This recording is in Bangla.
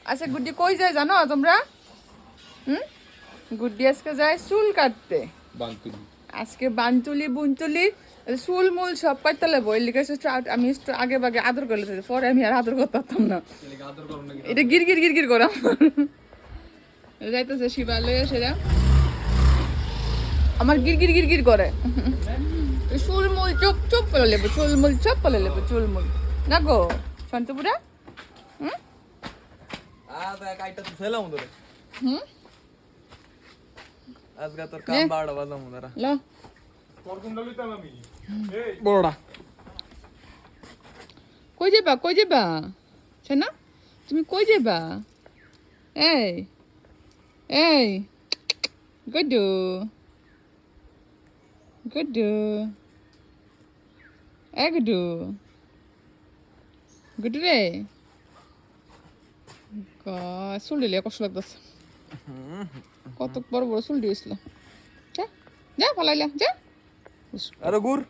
আচ্ছা গুড্ডি কই যায় জানো তোমরা? গুড্ডি আজকে যায় চুল কাটতে। আজকে বানতুলি বুনতুলি চুল মুল সব কাটতে লাগবো। এর লিখে আমি আগে বাগে আদর করলে পরে আমি আর আদর করতাম না। এটা গির গির গির গির করা যাইতেছে শিবালয়ে সেটা আমার গির গির গির গির করে। চুল মুল চুপ চুপ করে লেবো, চুল মুল চুপ করে লেবো, চুল মুল না গো শান্তপুরা। আজকে তোর কাম বাড়া বাজাম ওরা লা তোর কোনটা লইতাম আমি এই বড়া কই যাবা শোনা তুমি কই যাবা? এই এই গুড্ডু গুড্ডু এ গুড্ডু গুড্ডু রে চুল দিলে কষ্ট লাগতেছে। কত বড় বড় চুল দিয়েছিল। যা যা পালাইলা যা। আরে গুড়